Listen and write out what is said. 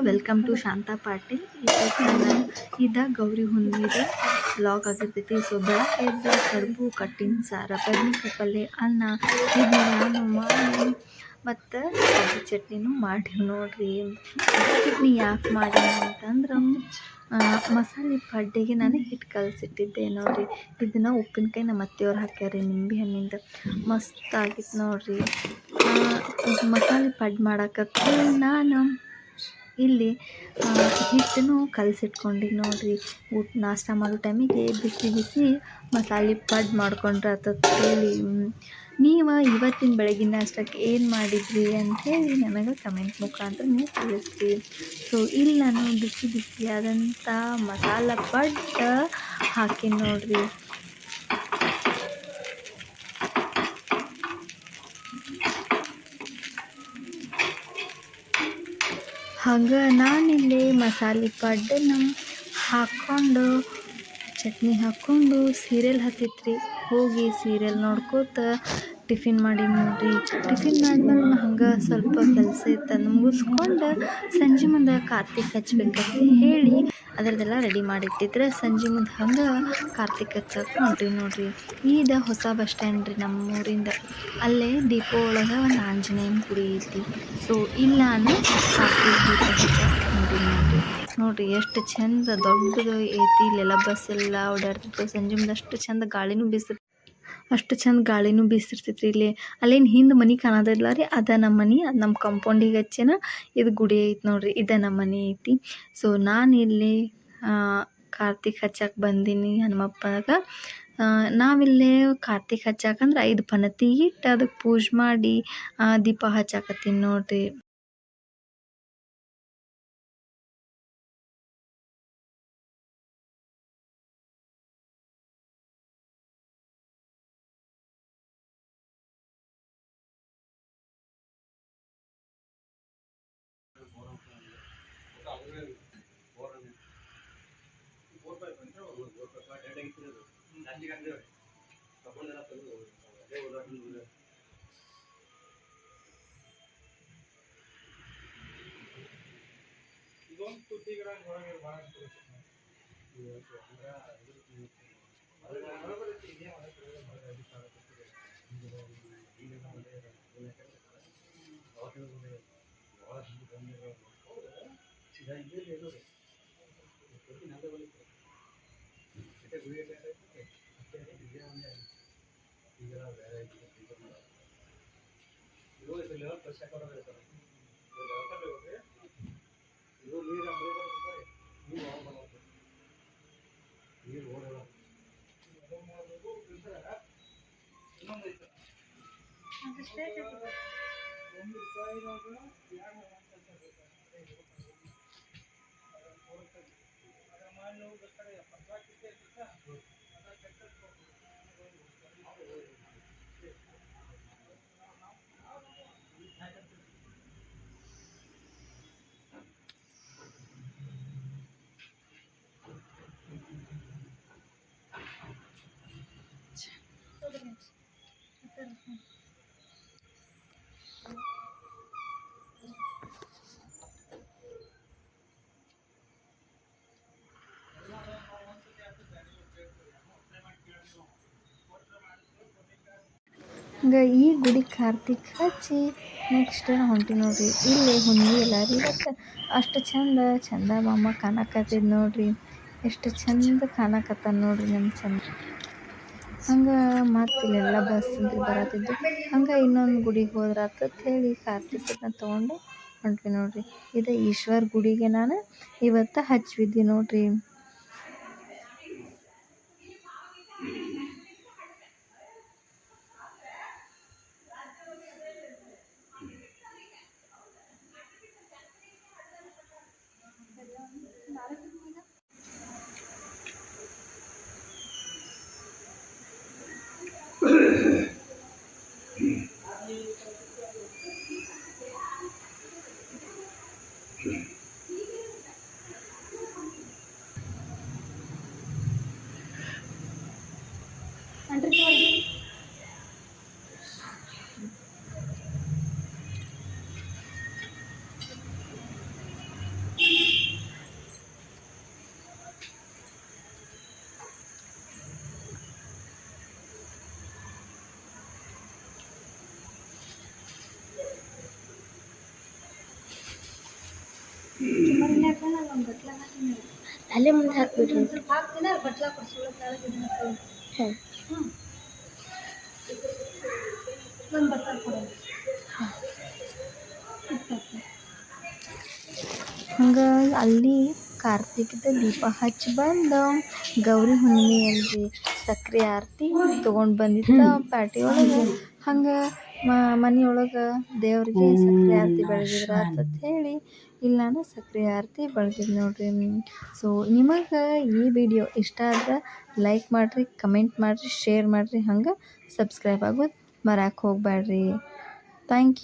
Welcome to Shanta Patil. ಇದ Gauri ಹುಣ್ಣಿದ vlog ಆಗಿರ್ತೈತಿ. So ಬೆಳಗ್ಗೆ ಎದ್ದು ಕಡುಬು, ಕಟ್ಟಿನ ಸಾರ, ಬದ್ನಿಕಾಯಿ ಪಲ್ಯ, ಅನ್ನ ಇದನ್ನೆಲ್ಲಾನು ಮಾಡಿ ಮತ್ತು ಚಟ್ನಿನೂ ಮಾಡಿವಿ ನೋಡ್ರಿ. ಚಟ್ನಿ ಯಾಕೆ ಮಾಡೀನಿ ಅಂತಂದ್ರೆ ಮಸಾಲೆ ಪಡ್ಡಿಗೆ ನಾನು ಹಿಟ್ಟು ಕಲಸಿಟ್ಟಿದ್ದೆ ನೋಡ್ರಿ. ಇದನ್ನು ಉಪ್ಪಿನಕಾಯಿ ನಮ್ಮ ಅತ್ತೆಯವ್ರು ಹಾಕ್ಯಾರಿ, ನಿಂಬೆ ಹಣ್ಣಿಂದ ಮಸ್ತ್ ಆಗಿತ್ತು ನೋಡ್ರಿ. ಮಸಾಲೆ ಪಡ್ಡು ಮಾಡಕತ್ತ ನಾನು ಇಲ್ಲಿ ಹಿಟ್ಟನ್ನು ಕಲಸಿಟ್ಕೊಂಡಿದ್ದು ನೋಡ್ರಿ. ನಾಷ್ಟ ಮಾಡೋ ಟೈಮಿಗೆ ಬಿಸಿ ಬಿಸಿ ಮಸಾಲೆ ಪಡ್ಡು ಮಾಡ್ಕೊಂಡ್ರೆ ಹೇಳಿ. ನೀವು ಇವತ್ತಿನ ಬೆಳಗಿನ ನಾಷ್ಟಕ್ಕೆ ಏನು ಮಾಡಿದ್ರಿ ಅಂಥೇಳಿ ನನಗೆ ಕಮೆಂಟ್ ಮುಖಾಂತರ ನೀವು ತಿಳಿಸ್ರಿ. ಸೊ ಇಲ್ಲಿ ನಾನು ಬಿಸಿ ಬಿಸಿಯಾದಂಥ ಮಸಾಲ ಪಡ್ಡು ಹಾಕಿ ನೋಡ್ರಿ. ಹಾಗೆ ನಾನಿಲ್ಲಿ ಮಸಾಲೆ ಪಡ್ಡನ್ನು ಹಾಕ್ಕೊಂಡು ಚಟ್ನಿ ಹಾಕ್ಕೊಂಡು ಸೀರಿಯಲ್ ಹತ್ತಿತ್ರಿ. ಹೋಗಿ ಸೀರಿಯಲ್ ನೋಡ್ಕೋತ ಟಿಫಿನ್ ಮಾಡಿ ನೋಡ್ರಿ. ಟಿಫಿನ್ ಮಾಡಿದ್ಮೇಲೆ ಹಂಗೆ ಸ್ವಲ್ಪ ಕೆಲಸ ಇತ್ತು, ಅದನ್ನ ಮುಗಿಸ್ಕೊಂಡು ಸಂಜೆ ಮುಂದೆ ಕಾರ್ತಿಕ್ ಹಚ್ಬೇಕಂತ ಹೇಳಿ ಅದರದ್ದೆಲ್ಲ ರೆಡಿ ಮಾಡಿಟ್ಟಿದ್ರೆ ಸಂಜೆ ಮುಂದೆ ಹಂಗೆ ಕಾರ್ತಿಕ್ ಹಚ್ಚಕ್ಕೆ ಹೊಂಟ್ರಿ ನೋಡ್ರಿ. ಇದು ಹೊಸ ಬಸ್ ಸ್ಟ್ಯಾಂಡ್ ರೀ ನಮ್ಮೂರಿಂದ. ಅಲ್ಲೇ ದೀಪೋ ಒಳಗೆ ಒಂದು ಆಂಜನೇಯನ ಗುಡಿ ಐತಿ. ಸೊ ಇಲ್ಲಿ ನಾನು ಕಾರ್ತಿಕ್ ದೀಪ ಹಚ್ಚಕ್ಕೆ ಹೊಂಟ್ರಿ ನೋಡ್ರಿ. ಎಷ್ಟು ಚಂದ ದೊಡ್ಡದು ಐತಿ. ಇಲ್ಲೆಲ್ಲ ಬಸ್ ಎಲ್ಲ ಓಡಾಡ್ತಿತ್ತು. ಸಂಜೆ ಮುಂದೆ ಅಷ್ಟು ಚಂದ ಗಾಳಿನೂ ಬೀಸಿರ್ತೈತಿ ರೀ. ಇಲ್ಲಿ ಅಲ್ಲೇನು ಹಿಂದೆ ಮನೆ ಕಾಣೋದಿಲ್ಲ ರೀ, ಅದ ನಮ್ಮ ಮನೆ. ಅದು ನಮ್ಮ ಕಂಪೌಂಡಿಗೆ ಹಚ್ಚೇನ ಇದು ಗುಡಿ ಐತಿ ನೋಡ್ರಿ. ಇದು ನಮ್ಮ ಮನೆ ಐತಿ. ಸೊ ನಾನು ಇಲ್ಲಿ ಕಾರ್ತಿಕ್ ಹಚ್ಚಕ್ಕೆ ಬಂದೀನಿ ಹನುಮಪ್ಪಗ. ನಾವಿಲ್ಲೇ ಕಾರ್ತಿಕ್ ಹಚ್ಚಾಕಂದ್ರೆ 5 ಪನತಿ ಇಟ್ಟು ಅದಕ್ಕೆ ಪೂಜೆ ಮಾಡಿ ದೀಪ ಹಚ್ಚಾಕತ್ತೀನಿ ನೋಡ್ರಿ. ಹಂಗೆ ಈ ಗುಡಿ ಕಾರ್ತಿಕ್ ಹಚ್ಚಿ ನೆಕ್ಸ್ಟ್ ಹೊಂಟಿ ನೋಡ್ರಿ. ಇಲ್ಲೇ ಹುಣ್ಣಿ ಎಲ್ಲ ರೀ. ಇವತ್ತು ಅಷ್ಟು ಚಂದ ಮಾಮ ಕಾಣಕತ್ತಿದ್ ನೋಡ್ರಿ. ಎಷ್ಟು ಚಂದ ಕಾಣಕತ್ತ ನೋಡ್ರಿ ನಮ್ಮ ಚಂದ. ಹಂಗೆ ಮತ್ತು ಇಲ್ಲೆಲ್ಲ ಬಸ್ ಅಂತ ಬರತ್ತಿದ್ದು. ಹಂಗೆ ಇನ್ನೊಂದು ಗುಡಿಗೆ ಹೋದ್ರಾತ ಹೇಳಿ ಕಾರ್ತಿಕನ್ನ ತೊಗೊಂಡು ಹೊಂಟ್ವಿ ನೋಡ್ರಿ. ಇದು ಈಶ್ವರ ಗುಡಿಗೆ ನಾನು ಇವತ್ತು ಹಚ್ಚಿದ್ವಿ ನೋಡ್ರಿ. ಅಲ್ಲೇ ಮುಂದೆ ಹಾಕ್ಬಿಡ್ರಿ. ಹಾಂ ಹಂಗೆ ಅಲ್ಲಿ ಕಾರ್ತಿಕದ ದೀಪ ಹಚ್ಚಿ ಬಂದು ಗೌರಿ ಹುಣ್ಣಿಮೆ ಅಲ್ರಿ ಸಕ್ರೆ ಆರತಿ ತೊಗೊಂಡು ಬಂದಿದ್ದ ಪ್ಯಾಟಿ ಒಳಗೆ ಹಂಗೆ ಮನೆಯೊಳಗೆ ದೇವ್ರಿಗೆ ಸಕ್ರೆ ಆರತಿ ಬೆಳಗಿದ್ರ ಅಂತ ಹೇಳಿ ಇಲ್ಲಿ ನಾನು ಸಕ್ರೆ ಆರತಿ ಬೆಳಗಿದ್ ನೋಡ್ರಿ. ಸೊ ನಿಮಗೆ ಈ ವಿಡಿಯೋ ಇಷ್ಟ ಆದ್ರೆ ಲೈಕ್ ಮಾಡಿರಿ, ಕಮೆಂಟ್ ಮಾಡಿರಿ, ಶೇರ್ ಮಾಡಿರಿ, ಹಂಗೆ ಸಬ್ಸ್ಕ್ರೈಬ್ ಆಗೋದು ಮರೆಯೋಕೆ ಹೋಗಬೇಡ್ರಿ. Thank you.